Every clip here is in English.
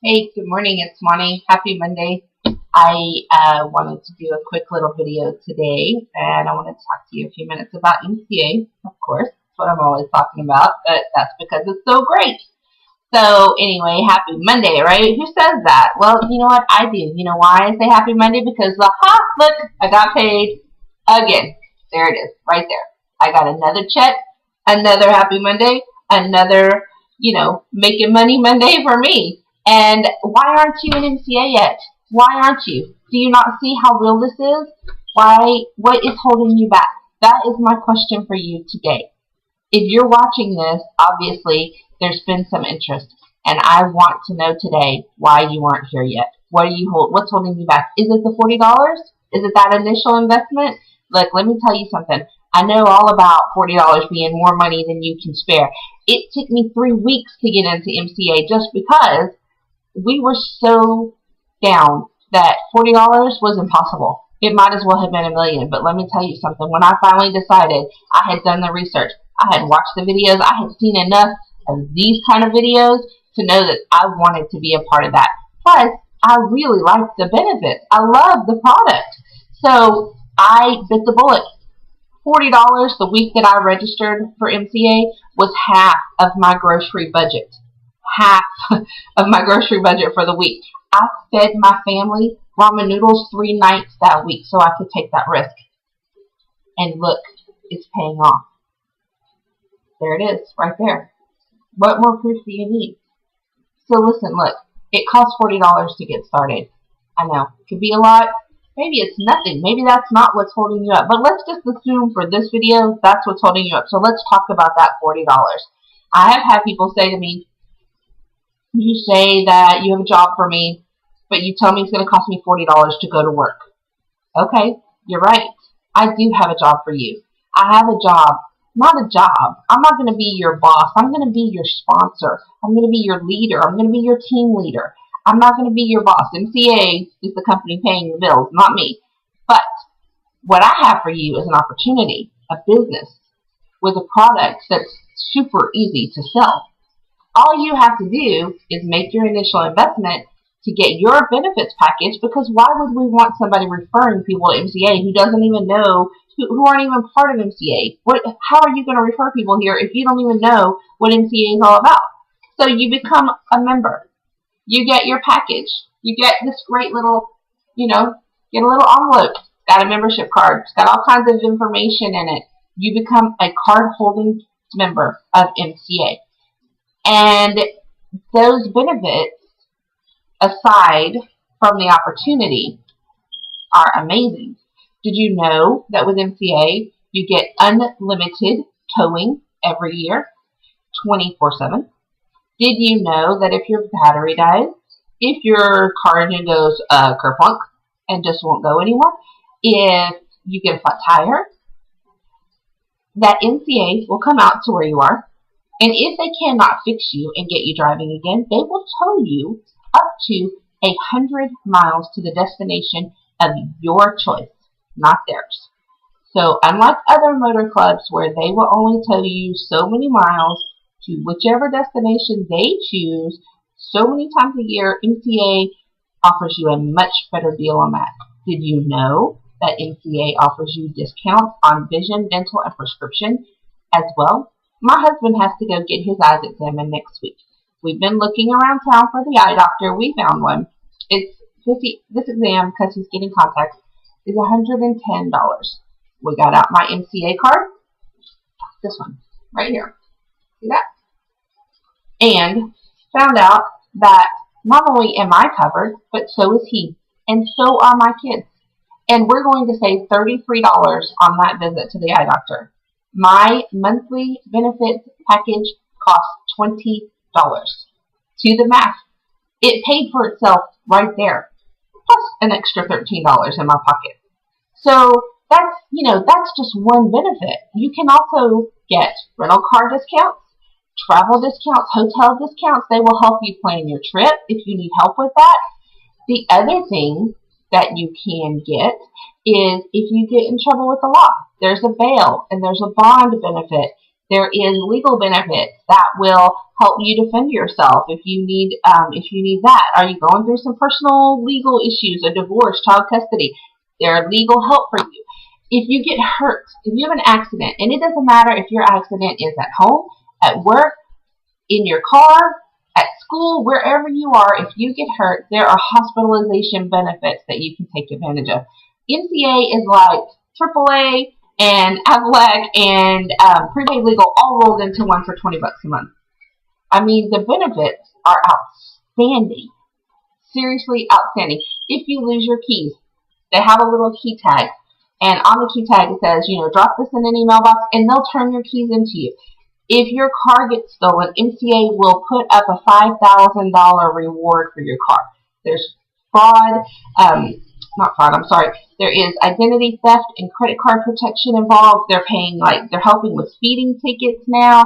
Hey, good morning. It's Monty. Happy Monday. I wanted to do a quick little video today, and I want to talk to you a few minutes about MCA, of course. That's what I'm always talking about, but that's because it's so great. So anyway, happy Monday, right? Who says that? Well, you know what? I do. You know why I say happy Monday? Because, look, I got paid again. There it is, right there. I got another check, another happy Monday, another, making money Monday for me. And why aren't you an MCA yet? Why aren't you? Do you not see how real this is? What is holding you back? That is my question for you today. If you're watching this, obviously there's been some interest, and I want to know today why you aren't here yet. What's holding you back? Is it the $40? Is it that initial investment? Look, let me tell you something. I know all about $40 being more money than you can spare. It took me 3 weeks to get into MCA just because we were so down that $40 was impossible. It might as well have been $1 million. But let me tell you something. When I finally decided, I had done the research. I had watched the videos. I had seen enough of these kind of videos to know that I wanted to be a part of that. Plus, I really liked the benefits. I love the product. So I bit the bullet. $40 the week that I registered for MCA was half of my grocery budget. Half of my grocery budget for the week. I fed my family ramen noodles 3 nights that week so I could take that risk. And look, it's paying off. There it is, right there. What more proof do you need? So listen, look, it costs $40 to get started. I know, it could be a lot. Maybe it's nothing. Maybe that's not what's holding you up. But let's just assume for this video, that's what's holding you up. So let's talk about that $40. I have had people say to me, you say that you have a job for me, but you tell me it's going to cost me $40 to go to work. Okay, you're right. I do have a job for you. I have a job, not a job. I'm not going to be your boss. I'm going to be your sponsor. I'm going to be your leader. I'm going to be your team leader. I'm not going to be your boss. MCA is the company paying the bills, not me. But what I have for you is an opportunity, a business with a product that's super easy to sell. All you have to do is make your initial investment to get your benefits package, because why would we want somebody referring people to MCA who doesn't even know, who aren't even part of MCA? How are you going to refer people here if you don't even know what MCA is all about? So you become a member. You get your package. You get this great little, get a little envelope. It's got a membership card. It's got all kinds of information in it. You become a card-holding member of MCA. And those benefits, aside from the opportunity, are amazing. Did you know that with MCA, you get unlimited towing every year, 24/7? Did you know that if your battery dies, if your car engine goes kerplunk and just won't go anymore, if you get a flat tire, that MCA will come out to where you are, and if they cannot fix you and get you driving again, they will tow you up to 100 miles to the destination of your choice, not theirs. So unlike other motor clubs where they will only tow you so many miles to whichever destination they choose, so many times a year, MCA offers you a much better deal on that. Did you know that MCA offers you discounts on vision, dental, and prescription as well? My husband has to go get his eyes examined next week. We've been looking around town for the eye doctor. We found one. This exam, because he's getting contacts, is $110. We got out my MCA card. This one, right here. See that? And found out that not only am I covered, but so is he. And so are my kids. And we're going to save $33 on that visit to the eye doctor. My monthly benefits package costs $20. To the math, it paid for itself right there, plus an extra $13 in my pocket. So that's just one benefit. You can also get rental car discounts, travel discounts, hotel discounts. They will help you plan your trip if you need help with that. The other thing that you can get is if you get in trouble with the law, there's a bail and there's a bond benefit. There is legal benefits that will help you defend yourself if you need that. Are you going through some personal legal issues, a divorce, child custody? They're legal help for you. If you get hurt, if you have an accident, and it doesn't matter if your accident is at home, at work, in your car, at school, wherever you are, if you get hurt, there are hospitalization benefits that you can take advantage of. MCA is like AAA and Aflac and prepaid legal all rolled into one for $20 a month. I mean, the benefits are outstanding. Seriously outstanding. If you lose your keys, they have a little key tag. And on the key tag it says, drop this in any mailbox and they'll turn your keys into you. If your car gets stolen, MCA will put up a $5,000 reward for your car. There's fraud, there is identity theft and credit card protection involved. They're helping with speeding tickets now.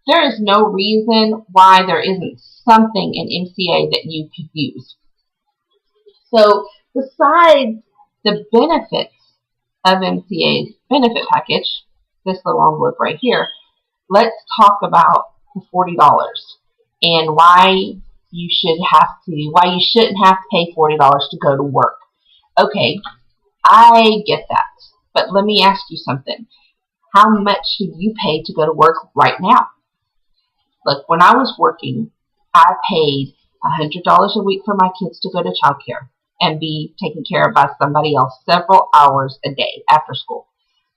There is no reason why there isn't something in MCA that you could use. So besides the benefits of MCA's benefit package, this little envelope right here, let's talk about the $40 and why you shouldn't have to pay $40 to go to work. Okay, I get that, but let me ask you something. How much should you pay to go to work right now? Look, when I was working, I paid $100 a week for my kids to go to childcare and be taken care of by somebody else several hours a day after school.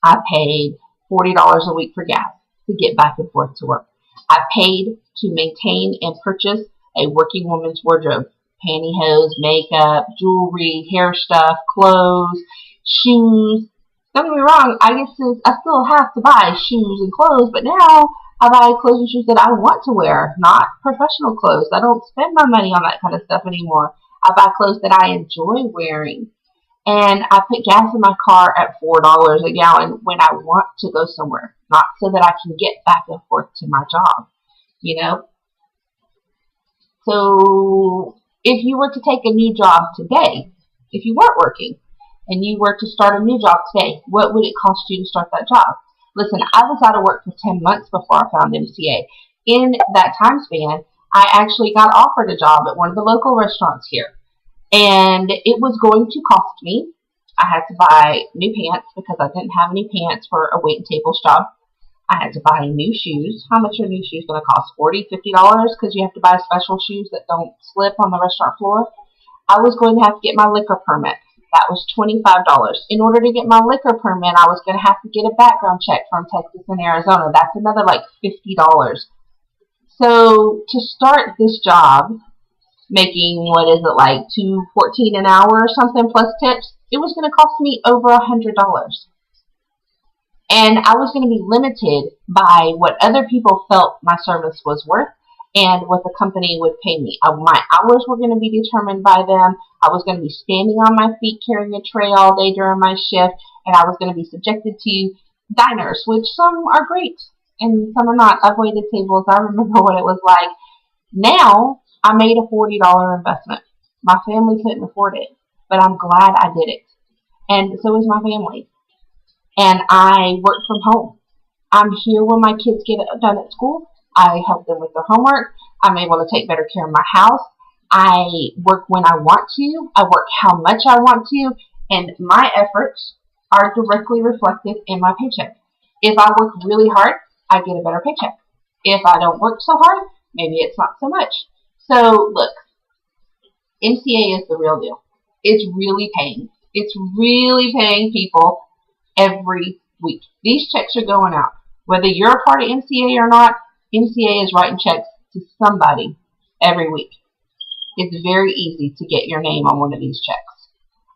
I paid $40 a week for gas to get back and forth to work. I paid to maintain and purchase a working woman's wardrobe. Pantyhose, makeup, jewelry, hair stuff, clothes, shoes. Don't get me wrong, I still have to buy shoes and clothes, but now I buy clothes and shoes that I want to wear, not professional clothes. I don't spend my money on that kind of stuff anymore. I buy clothes that I enjoy wearing. And I put gas in my car at $4 a gallon when I want to go somewhere, not so that I can get back and forth to my job, So if you were to take a new job today, if you weren't working, and you were to start a new job today, what would it cost you to start that job? Listen, I was out of work for 10 months before I found MCA. In that time span, I actually got offered a job at one of the local restaurants here. And it was going to cost me, I had to buy new pants because I didn't have any pants for a wait and tables job. I had to buy new shoes. How much are new shoes going to cost? $40, $50? Because you have to buy special shoes that don't slip on the restaurant floor. I was going to have to get my liquor permit. That was $25. In order to get my liquor permit, I was going to have to get a background check from Texas and Arizona. That's another like $50. So to start this job, making, $2.14 an hour or something plus tips, it was going to cost me over $100. And I was going to be limited by what other people felt my service was worth and what the company would pay me. My hours were going to be determined by them. I was going to be standing on my feet carrying a tray all day during my shift, and I was going to be subjected to diners, which some are great and some are not. I've waited tables. I remember what it was like. Now, I made a $40 investment. My family couldn't afford it, but I'm glad I did it. And so is my family. And I work from home. I'm here when my kids get done at school. I help them with their homework. I'm able to take better care of my house. I work when I want to. I work how much I want to. And my efforts are directly reflected in my paycheck. If I work really hard, I get a better paycheck. If I don't work so hard, maybe it's not so much. So, look, MCA is the real deal. It's really paying. It's really paying people every week. These checks are going out. Whether you're a part of MCA or not, MCA is writing checks to somebody every week. It's very easy to get your name on one of these checks.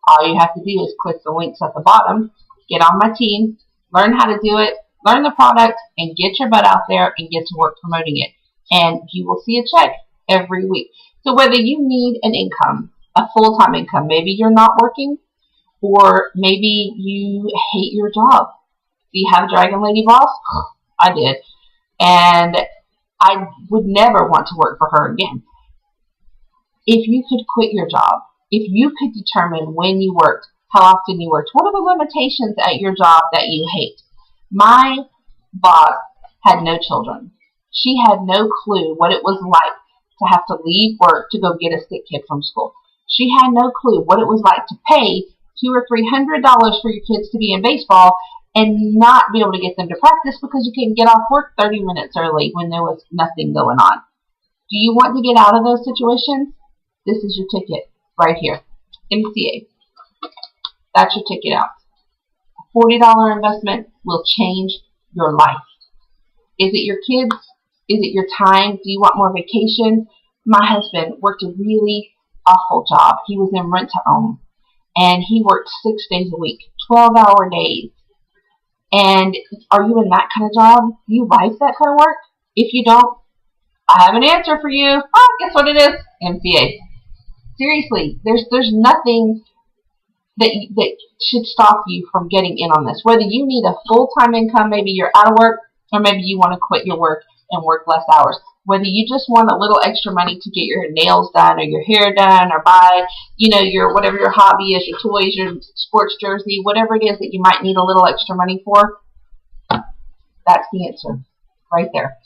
All you have to do is click the links at the bottom, get on my team, learn how to do it, learn the product, and get your butt out there and get to work promoting it. And you will see a check every week. So whether you need an income, a full-time income, maybe you're not working, or maybe you hate your job. Do you have a Dragon Lady boss? I did. And I would never want to work for her again. If you could quit your job, if you could determine when you worked, how often you worked, what are the limitations at your job that you hate? My boss had no children. She had no clue what it was like to have to leave work to go get a sick kid from school. She had no clue what it was like to pay $200 or $300 for your kids to be in baseball and not be able to get them to practice because you couldn't get off work 30 minutes early when there was nothing going on. Do you want to get out of those situations? This is your ticket right here. MCA. That's your ticket out. A $40 investment will change your life. Is it your kids? Is it your time? Do you want more vacation? My husband worked a really awful job. He was in rent-to-own, and he worked 6 days a week, 12-hour days. And are you in that kind of job? Do you like that kind of work? If you don't, I have an answer for you. Guess what it is? MCA. Seriously, there's nothing that should stop you from getting in on this. Whether you need a full-time income, maybe you're out of work, or maybe you want to quit your work and work less hours. Whether you just want a little extra money to get your nails done or your hair done or buy, your whatever your hobby is, your toys, your sports jersey, whatever it is that you might need a little extra money for, that's the answer right there.